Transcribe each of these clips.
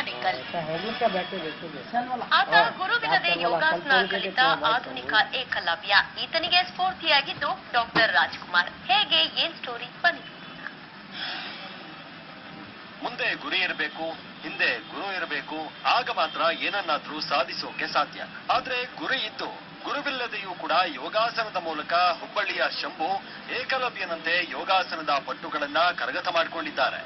ಆನೇಕಲ್. ಆತ ಗುರುವಿನದೇ ಯೋಗಾಸನ ಕಲಿತ ಆಧುನಿಕ ಏಕಲವ್ಯ. ಈತನಿಗೆ ಸ್ಫೂರ್ತಿಯಾಗಿದ್ದು ಡಾಕ್ಟರ್ ರಾಜ್ಕುಮಾರ್. ಹೇಗೆ ಏನ್ ಸ್ಟೋರಿ ಬನ್ನಿ. ಮುಂದೆ ಗುರಿ ಇರಬೇಕು, ಹಿಂದೆ ಗುರು ಇರಬೇಕು. ಆಗ ಮಾತ್ರ ಏನನ್ನಾದ್ರೂ ಸಾಧಿಸೋಕೆ ಸಾಧ್ಯ. ಆದ್ರೆ ಗುರಿ ಇದ್ದು ಗುರುವಿಲ್ಲದೆಯೂ ಕೂಡ ಯೋಗಾಸನದ ಮೂಲಕ ಹುಬ್ಬಳ್ಳಿಯ ಶಂಭು ಏಕಲವ್ಯನಂತೆ ಯೋಗಾಸನದ ಪಟ್ಟುಗಳನ್ನ ಕರಗತ ಮಾಡಿಕೊಂಡಿದ್ದಾರೆ.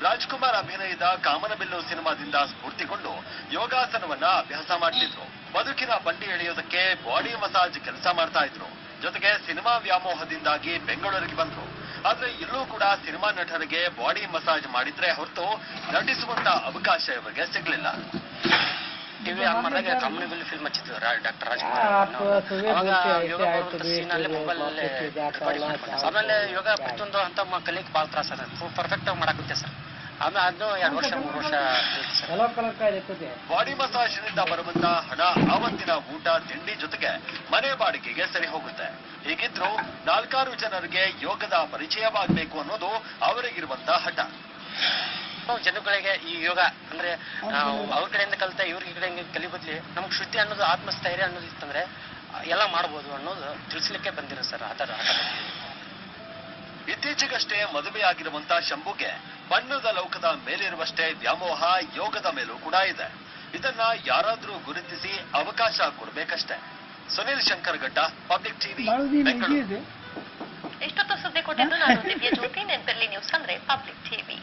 ರಾಜ್ಕುಮಾರ್ ಅಭಿನಯದ ಕಾಮನಬಿಲ್ಲು ಸಿನಿಮಾದಿಂದ ಸ್ಫೂರ್ತಿಗೊಂಡು ಯೋಗಾಸನವನ್ನ ಅಭ್ಯಾಸ ಮಾಡ್ತಿದ್ರು. ಬದುಕಿನ ಬಂಡಿ ಎಳೆಯೋದಕ್ಕೆ ಬಾಡಿ ಮಸಾಜ್ ಕೆಲಸ ಮಾಡ್ತಾ ಇದ್ರು. ಜೊತೆಗೆ ಸಿನಿಮಾ ವ್ಯಾಮೋಹದಿಂದಾಗಿ ಬೆಂಗಳೂರಿಗೆ ಬಂದ್ರು. ಆದ್ರೆ ಇಲ್ಲೂ ಕೂಡ ಸಿನಿಮಾ ನಟರಿಗೆ ಬಾಡಿ ಮಸಾಜ್ ಮಾಡಿದ್ರೆ ಹೊರತು ನಟಿಸುವಂತ ಅವಕಾಶ ಇವರಿಗೆ ಸಿಗ್ಲಿಲ್ಲ. ಟಿವಿ ಆನ್ ಮಾಡಿದಾಗ ಕಾಮನಬಿಲ್ಲು ಫಿಲ್ಮ್ ಹಚ್ಚಿದ್ರು ಡಾಕ್ಟರ್ ರಾಜ್ಕುಮಾರ್. ಅವಾಗ ಯೋಗ ಸೀನಲ್ಲಿ ಮೊಬೈಲ್ ಆಮೇಲೆ ಯೋಗ ಪ್ರತಿಯೊಂದು ಅಂತ ಕಲಿಕ್ ಭಾಳ ತ್ರಾಸ ಪರ್ಫೆಕ್ಟ್ ಆಗಿ ಮಾಡಾಕುತ್ತೆ ಸರ್. ಆಮೇಲೆ ಅದನ್ನು 2 ವರ್ಷ 3 ವರ್ಷ ಬಾಡಿ ಮಸಾಜ್ನಿಂದ ಬರುವಂತ ಹಣ ಆವತ್ತಿನ ಊಟ ತಿಂಡಿ ಜೊತೆಗೆ ಮನೆ ಬಾಡಿಗೆಗೆ ಸರಿ ಹೋಗುತ್ತೆ. ಹೀಗಿದ್ರು 4 ಜನರಿಗೆ ಯೋಗದ ಪರಿಚಯವಾಗಬೇಕು ಅನ್ನೋದು ಅವರಿಗಿರುವಂತ ಹಠ. ಜನಗಳಿಗೆ ಈ ಯೋಗ ಅಂದ್ರೆ ಅವ್ರ ಕಡೆಯಿಂದ ಕಲಿತ ಇವ್ರಿಗೆ ಈ ಕಡೆ ಕಲಿಬದ್ಲಿ ನಮ್ಗೆ ಶುದ್ಧಿ ಅನ್ನೋದು ಆತ್ಮಸ್ಥೈರ್ಯ ಅನ್ನೋದು ಇತ್ತಂದ್ರೆ ಎಲ್ಲ ಮಾಡ್ಬೋದು ಅನ್ನೋದು ತಿಳಿಸ್ಲಿಕ್ಕೆ ಬಂದಿರೋ ಸರ್. ಇತ್ತೀಚೆಗಷ್ಟೇ ಮದುವೆಯಾಗಿರುವಂತ ಶಂಭುಗೆ ಬಣ್ಣದ ಲೌಕದ ಮೇಲಿರುವಷ್ಟೇ ವ್ಯಾಮೋಹ ಯೋಗದ ಮೇಲೂ ಕೂಡ ಇದೆ. ಇದನ್ನ ಯಾರಾದ್ರೂ ಗುರುತಿಸಿ ಅವಕಾಶ ಕೊಡ್ಬೇಕಷ್ಟೇ. Sunil Shankaraghatta, public TV, Bengaluru. ಇಷ್ಟೊತ್ತು ಸುದ್ದಿ ಕೊಟ್ಟಿದ್ದು ನಾನು ದಿವ್ಯ ಜ್ಯೋತಿ. ನೆನಪಿರ್ಲಿ, ನ್ಯೂಸ್ ಅಂದ್ರೆ ಪಬ್ಲಿಕ್ ಟಿವಿ.